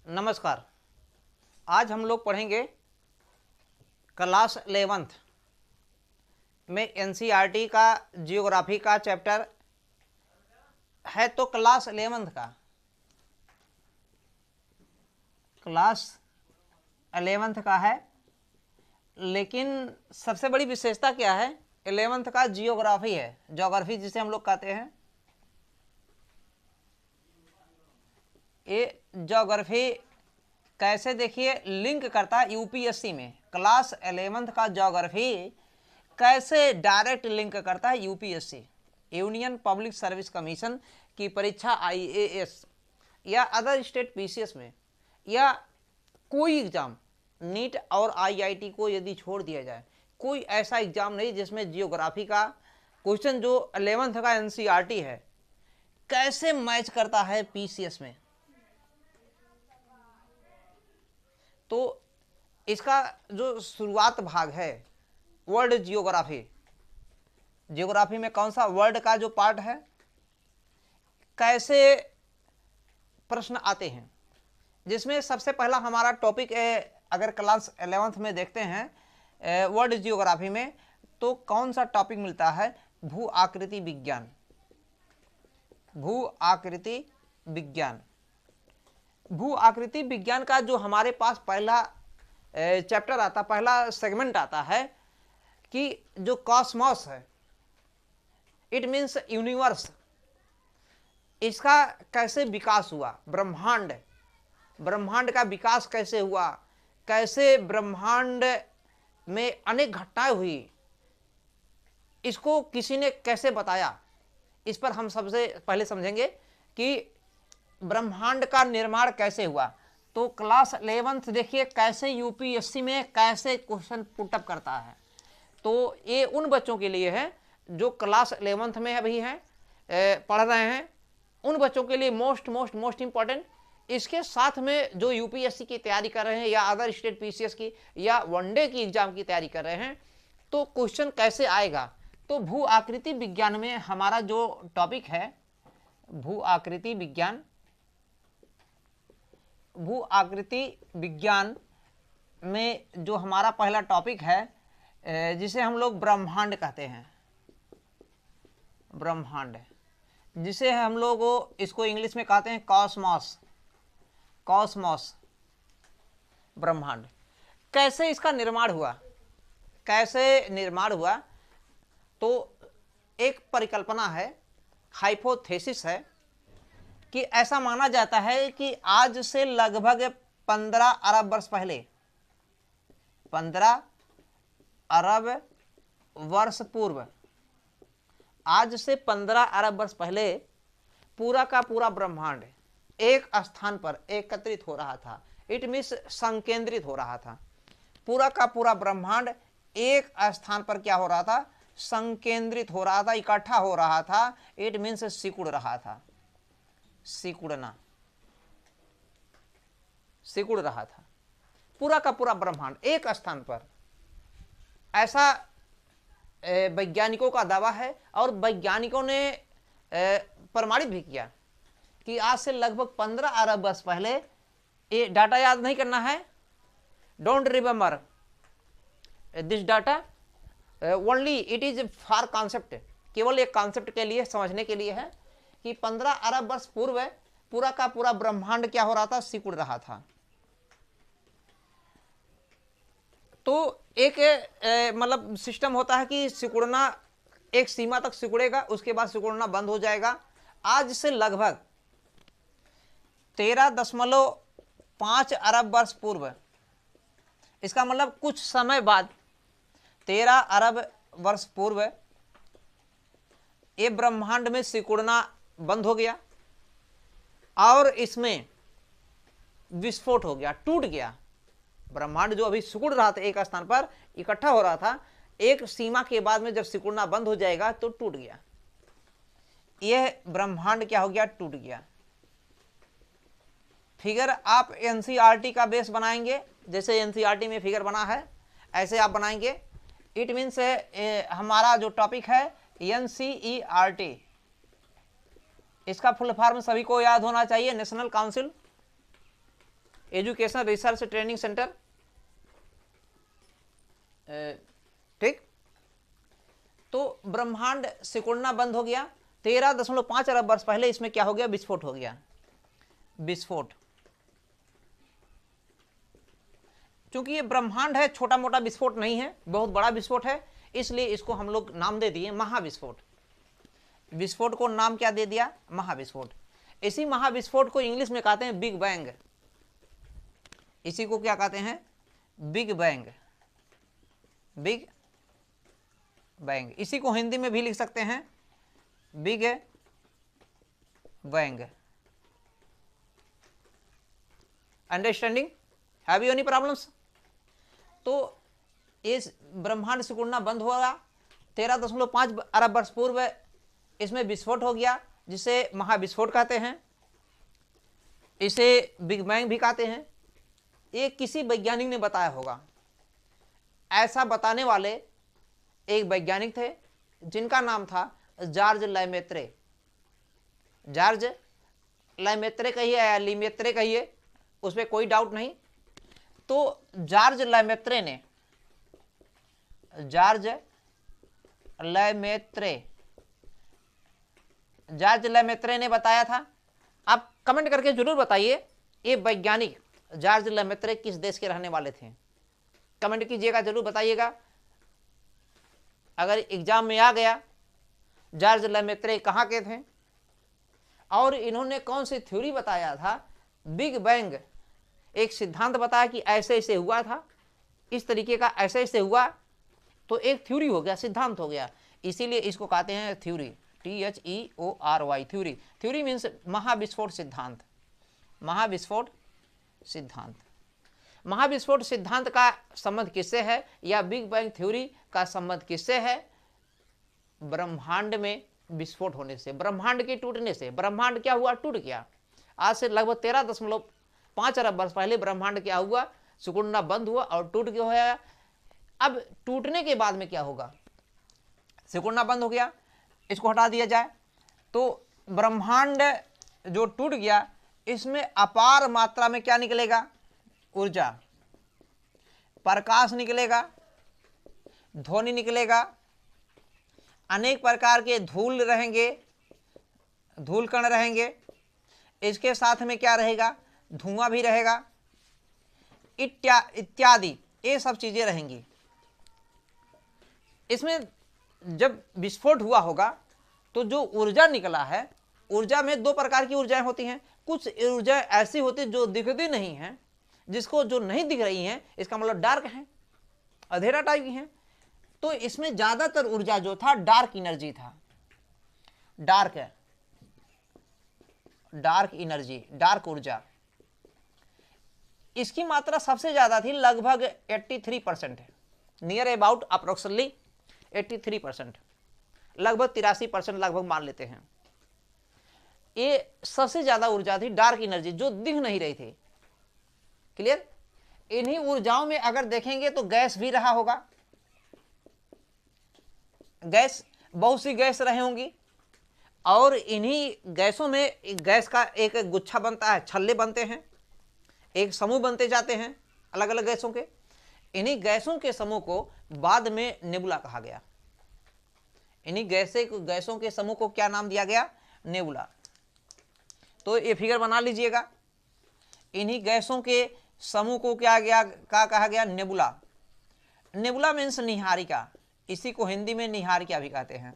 नमस्कार। आज हम लोग पढ़ेंगे क्लास 11th में एनसीईआरटी का जियोग्राफी का चैप्टर है। तो क्लास 11th का है, लेकिन सबसे बड़ी विशेषता क्या है? 11th का जियोग्राफी है, ज्योग्राफी जिसे हम लोग कहते हैं। ये ज्योग्राफी कैसे देखिए लिंक करता है यूपीएससी में। क्लास 11th का ज्योग्राफी कैसे डायरेक्ट लिंक करता है UPSC, union public service commission की परीक्षा आईएएस या अदर स्टेट पीसीएस में, या कोई एग्जाम नीट और आईआईटी को यदि छोड़ दिया जाए, कोई ऐसा एग्जाम नहीं जिसमें जियोग्राफी का क्वेश्चन जो 11th का एनसीईआरटी है कैसे मैच करता है पीसीएस में। तो इसका जो शुरुआत भाग है वर्ल्ड जियोग्राफी, जियोग्राफी में कौन सा वर्ल्ड का जो पार्ट है, कैसे प्रश्न आते हैं, जिसमें सबसे पहला हमारा टॉपिक है। अगर क्लास 11th में देखते हैं वर्ल्ड जियोग्राफी में, तो कौन सा टॉपिक मिलता है? भू आकृति विज्ञान। भू आकृति विज्ञान, भू आकृति विज्ञान का जो हमारे पास पहला चैप्टर आता, पहला सेगमेंट आता है कि जो कॉस्मॉस है, इट मीन्स यूनिवर्स, इसका कैसे विकास हुआ, ब्रह्मांड, ब्रह्मांड का विकास कैसे हुआ, कैसे ब्रह्मांड में अनेक घटनाएं हुई, इसको किसी ने कैसे बताया, इस पर हम सबसे पहले समझेंगे कि ब्रह्मांड का निर्माण कैसे हुआ। तो क्लास 11th देखिए कैसे यूपीएससी में कैसे क्वेश्चन पुटअप करता है। तो ये उन बच्चों के लिए है जो क्लास 11th में अभी हैं, पढ़ रहे हैं, उन बच्चों के लिए मोस्ट इंपॉर्टेंट। इसके साथ में जो यूपीएससी की तैयारी कर रहे हैं या अदर स्टेट पीसीएस की या वनडे की एग्जाम की तैयारी कर रहे हैं, तो क्वेश्चन कैसे आएगा। तो भू आकृति विज्ञान में हमारा जो टॉपिक है, भू आकृति विज्ञान, भू आकृति विज्ञान में जो हमारा पहला टॉपिक है जिसे हम लोग ब्रह्मांड कहते हैं, ब्रह्मांड, जिसे हम लोग इसको इंग्लिश में कहते हैं कॉस्मॉस। कॉस्मॉस, ब्रह्मांड, कैसे इसका निर्माण हुआ, कैसे निर्माण हुआ। तो एक परिकल्पना है, हाइपोथेसिस है कि ऐसा माना जाता है कि आज से लगभग 15 अरब वर्ष पहले, 15 अरब वर्ष पूर्व, आज से 15 अरब वर्ष पहले पूरा का पूरा ब्रह्मांड एक स्थान पर एकत्रित हो रहा था। इट मीन्स संकेंद्रित हो रहा था। पूरा का पूरा ब्रह्मांड एक स्थान पर क्या हो रहा था? संकेंद्रित हो रहा था, इकट्ठा हो रहा था। इट मीन्स सिकुड़ रहा था, सिकुड़ना, सिकुड़ रहा था। पूरा का पूरा ब्रह्मांड एक स्थान पर, ऐसा वैज्ञानिकों का दावा है। और वैज्ञानिकों ने प्रमाणित भी किया कि आज से लगभग 15 अरब वर्ष पहले, ये डाटा याद नहीं करना है, don't remember this data, only it is for concept, केवल एक कॉन्सेप्ट के लिए, समझने के लिए है कि 15 अरब वर्ष पूर्व पूरा का पूरा ब्रह्मांड क्या हो रहा था? सिकुड़ रहा था। तो एक मतलब सिस्टम होता है कि सिकुड़ना एक सीमा तक सिकुड़ेगा, उसके बाद सिकुड़ना बंद हो जाएगा। आज से लगभग 13.5 अरब वर्ष पूर्व, इसका मतलब कुछ समय बाद, 13 अरब वर्ष पूर्व ये ब्रह्मांड में सिकुड़ना बंद हो गया और इसमें विस्फोट हो गया, टूट गया। ब्रह्मांड जो अभी सिकुड़ रहा था, एक स्थान पर इकट्ठा हो रहा था, एक सीमा के बाद में जब सिकुड़ना बंद हो जाएगा तो टूट गया। यह ब्रह्मांड क्या हो गया? टूट गया। फिगर आप एनसीईआरटी का बेस बनाएंगे, जैसे एनसीईआरटी में फिगर बना है ऐसे आप बनाएंगे। इट मीन्स हमारा जो टॉपिक है एनसीईआरटी, इसका फुल फॉर्म सभी को याद होना चाहिए, national council education research training centre, ठीक। तो ब्रह्मांड सिकुड़ना बंद हो गया। 13.5 अरब वर्ष पहले इसमें क्या हो गया? विस्फोट हो गया, विस्फोट। क्योंकि ये ब्रह्मांड है, छोटा मोटा विस्फोट नहीं है, बहुत बड़ा विस्फोट है, इसलिए इसको हम लोग नाम दे दिए महाविस्फोट। विस्फोट को नाम क्या दे दिया? महाविस्फोट। इसी महाविस्फोट को इंग्लिश में कहते हैं बिग बैंग। इसी को क्या कहते हैं? Big bang, big bang. इसी को हिंदी में भी लिख सकते हैं big bang. Understanding? Have you any problems? तो इस ब्रह्मांड सिकुड़ना बंद हुआ। 13.5 अरब वर्ष पूर्व इसमें विस्फोट हो गया, जिसे महाविस्फोट कहते हैं, इसे बिग बैंग भी कहते हैं। ये किसी वैज्ञानिक ने बताया होगा। ऐसा बताने वाले एक वैज्ञानिक थे जिनका नाम था जॉर्ज लेमेत्रे। जॉर्ज लेमेत्रे कहिए या लीमेत्रे कहिए, उसमें कोई डाउट नहीं। तो जॉर्ज लेमेत्रे ने बताया था। आप कमेंट करके जरूर बताइए ये वैज्ञानिक जॉर्ज लेमेत्रे किस देश के रहने वाले थे? कमेंट कीजिएगा, जरूर बताइएगा। अगर एग्जाम में आ गया जॉर्ज लेमेत्रे कहाँ के थे और इन्होंने कौन सी थ्योरी बताया था? बिग बैंग एक सिद्धांत बताया कि ऐसे ऐसे हुआ था, इस तरीके का ऐसे ऐसे हुआ, तो एक थ्योरी हो गया, सिद्धांत हो गया। इसीलिए इसको कहते हैं theory, THEORY, theory. Theory means महाविस्फोट सिद्धांत। महाविस्फोट सिद्धांत, महाविस्फोट सिद्धांत का संबंध किससे है, या बिग बैंग थ्योरी का संबंध किससे है? ब्रह्मांड में विस्फोट होने से, ब्रह्मांड के टूटने से। ब्रह्मांड क्या हुआ? टूट गया। आज से लगभग 13.5 अरब वर्ष पहले ब्रह्मांड क्या हुआ? सिकुड़ना बंद हुआ और टूट गया। अब टूटने के बाद में क्या होगा? सिकुड़ना बंद हो गया, इसको हटा दिया जाए तो ब्रह्मांड जो टूट गया, इसमें अपार मात्रा में क्या निकलेगा? ऊर्जा, प्रकाश निकलेगा, ध्वनि निकलेगा, अनेक प्रकार के धूल रहेंगे, धूल कण रहेंगे, इसके साथ में क्या रहेगा? धुआं भी रहेगा, इत्यादि ये सब चीजें रहेंगी। इसमें जब विस्फोट हुआ होगा तो जो ऊर्जा निकला है, ऊर्जा में दो प्रकार की ऊर्जाएं होती हैं। कुछ ऊर्जा ऐसी होती है जो दिखती नहीं है, जिसको जो नहीं दिख रही हैं, इसका मतलब डार्क है, अंधेरा टाइप की हैं। तो इसमें ज्यादातर ऊर्जा जो था डार्क एनर्जी था, डार्क एनर्जी, डार्क ऊर्जा। इसकी मात्रा सबसे ज्यादा थी, लगभग 83% है, नियर अबाउट अप्रोक्सीमेटली 83%, लगभग 83% लगभग मान लेते हैं। ये सबसे ज्यादा ऊर्जा थी डार्क एनर्जी, जो दिख नहीं रही थी। क्लियर? इन्हीं ऊर्जाओं में अगर देखेंगे तो गैस भी रहा होगा, गैस, बहुत सी गैस रही होंगी, और इन्हीं गैसों में गैस का एक गुच्छा बनता है, छल्ले बनते हैं, एक समूह बनते जाते हैं अलग अलग गैसों के। इन्हीं गैसों के समूह को बाद में नेबुला कहा गया। इन्हीं गैसों के समूह को क्या नाम दिया गया? नेबुला। तो ये फिगर बना लीजिएगा, इन्हीं गैसों के समूह को क्या कहा गया? नेबुला। नेबुला मीन्स निहारिका, इसी को हिंदी में निहारिका भी कहते हैं।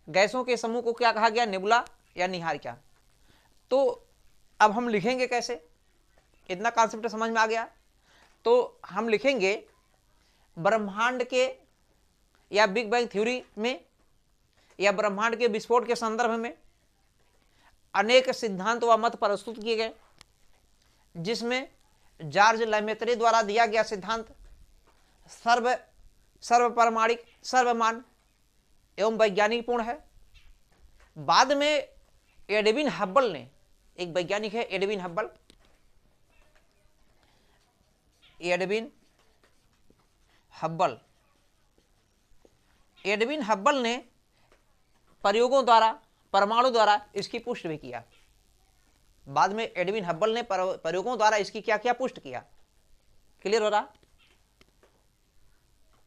गैसों के समूह को क्या कहा गया? नेबुला या निहारिका। तो अब हम लिखेंगे कैसे? इतना कॉन्सेप्ट समझ में आ गया तो हम लिखेंगे ब्रह्मांड के या बिग बैंग थ्योरी में या ब्रह्मांड के विस्फोट के संदर्भ में अनेक सिद्धांत व मत प्रस्तुत किए गए, जिसमें जॉर्ज लेमेत्रे द्वारा दिया गया सिद्धांत सर्वपरमाणिक, सर्वमान एवं वैज्ञानिक पूर्ण है। बाद में एडविन हब्बल ने, एक वैज्ञानिक है एडविन हब्बल, एडविन हब्बल ने प्रयोगों द्वारा, परमाणु द्वारा इसकी पुष्टि भी किया। बाद में एडविन हब्बल ने प्रयोगों द्वारा इसकी क्या किया, पुष्ट किया। क्लियर हो रहा।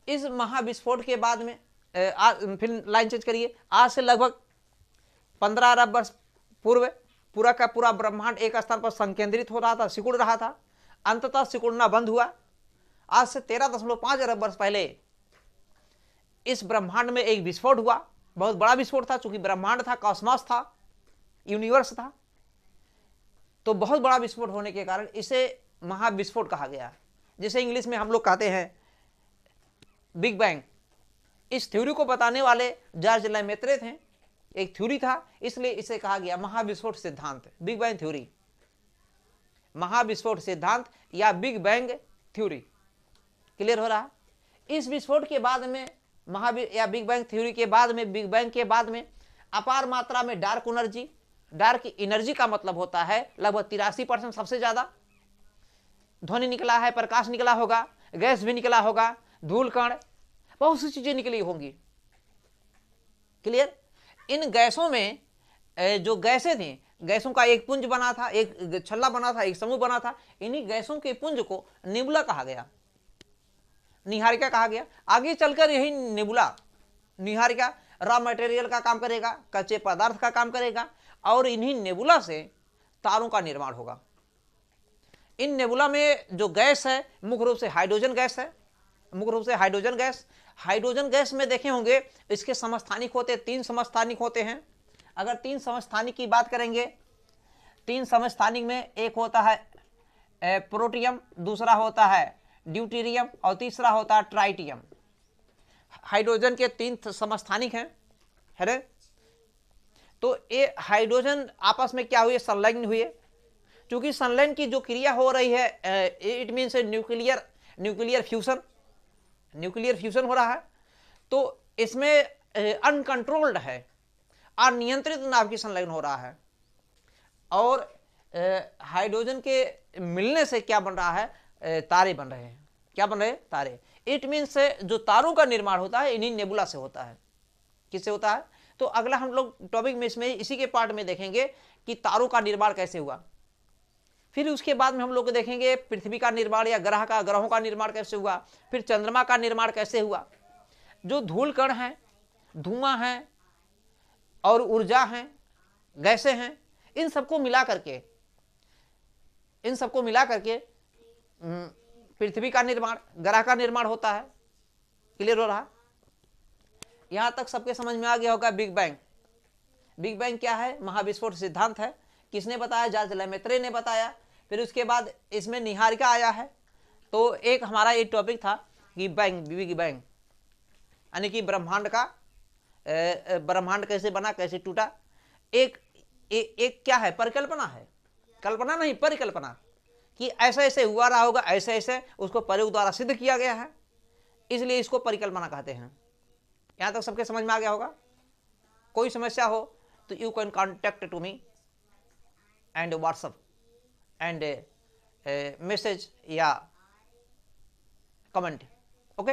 इस महाविस्फोट के बाद में फिर लाइन चेंज करिए, आज से लगभग 15 अरब वर्ष पूर्व पूरा का पूरा ब्रह्मांड एक स्थान पर संकेंद्रित हो रहा था, सिकुड़ रहा था। अंततः सिकुड़ना बंद हुआ। आज से 13.5 अरब वर्ष पहले इस ब्रह्मांड में एक विस्फोट हुआ, बहुत बड़ा विस्फोट था, चूंकि ब्रह्मांड था, कॉस्मॉस था, यूनिवर्स था, तो बहुत बड़ा विस्फोट होने के कारण इसे महाविस्फोट कहा गया, जिसे इंग्लिश में हम लोग कहते हैं बिग बैंग। इस थ्योरी को बताने वाले जॉर्ज लेमेत्रे थे, एक थ्योरी था, इसलिए इसे कहा गया महाविस्फोट सिद्धांत, बिग बैंग थ्योरी, महाविस्फोट सिद्धांत या बिग बैंग थ्योरी। क्लियर हो रहा। इस विस्फोट के बाद में या बिग बैंग थ्योरी के बाद में, बिग बैंग के बाद में अपार मात्रा में डार्क एनर्जी, डार्क एनर्जी का मतलब होता है लगभग 83% सबसे ज्यादा ध्वनि निकला है, प्रकाश निकला होगा, गैस भी निकला होगा, धूल कण, बहुत सी चीजें निकली होंगी। क्लियर। इन गैसों में जो गैसें थी, गैसों का एक पुंज बना था, एक छल्ला बना था, एक समूह बना था। इन्हीं गैसों के पुंज को नेबुला कहा गया, निहारिका कहा गया। आगे चलकर यही नेबुला, निहारिका रॉ मटेरियल का काम करेगा, कच्चे पदार्थ का काम करेगा, और इन्हीं नेबुला से तारों का निर्माण होगा। इन नेबुला में जो गैस है मुख्य रूप से हाइड्रोजन गैस है, मुख्य रूप से हाइड्रोजन गैस। हाइड्रोजन गैस में देखे होंगे इसके समस्थानिक होते, 3 समस्थानिक होते हैं। अगर 3 समस्थानिक की बात करेंगे, 3 समस्थानिक में एक होता है प्रोटियम, दूसरा होता है ड्यूटेरियम और तीसरा होता है ट्राइटियम। हाइड्रोजन के 3 समस्थानिक हैं, है। तो ये हाइड्रोजन आपस में क्या हुए, संलग्न हुए। क्योंकि संलग्न की जो क्रिया हो रही है, इट मीन्स न्यूक्लियर फ्यूजन हो रहा है। तो इसमें अनकंट्रोल्ड है, अनियंत्रित नाभ की संलग्न हो रहा है। और हाइड्रोजन के मिलने से क्या बन रहा है, तारे बन रहे हैं। क्या बन रहे हैं, तारे। इट मीन्स जो तारों का निर्माण होता है इन्हीं नेबुला से होता है। किससे होता है। तो अगला हम लोग टॉपिक में इसमें इसी के पार्ट में देखेंगे कि तारों का निर्माण कैसे हुआ। फिर उसके बाद में हम लोग देखेंगे पृथ्वी का निर्माण या ग्रहों का निर्माण कैसे हुआ, फिर चंद्रमा का निर्माण कैसे हुआ। जो धूल कण है, धुआं है और ऊर्जा है, गैसें हैं, इन सबको मिला करके पृथ्वी का निर्माण, ग्रह का निर्माण होता है। क्लियर हो रहा। यहां तक सबके समझ में आ गया होगा बिग बैंग। बिग बैंग क्या है, महाविस्फोट सिद्धांत है। किसने बताया, जॉर्ज लेमेत्रे ने बताया। फिर उसके बाद इसमें निहारिका आया है। तो एक हमारा ये टॉपिक था कि बिग बैंग, यानी कि ब्रह्मांड कैसे बना, कैसे टूटा। एक क्या है, परिकल्पना है, कल्पना नहीं, परिकल्पना, कि ऐसा ऐसे हुआ रहा होगा, ऐसे ऐसे उसको प्रयोग द्वारा सिद्ध किया गया है, इसलिए इसको परिकल्पना कहते हैं। यहां तक सबके समझ में आ गया होगा। कोई समस्या हो तो you can contact to me and WhatsApp and message या कमेंट। ओके।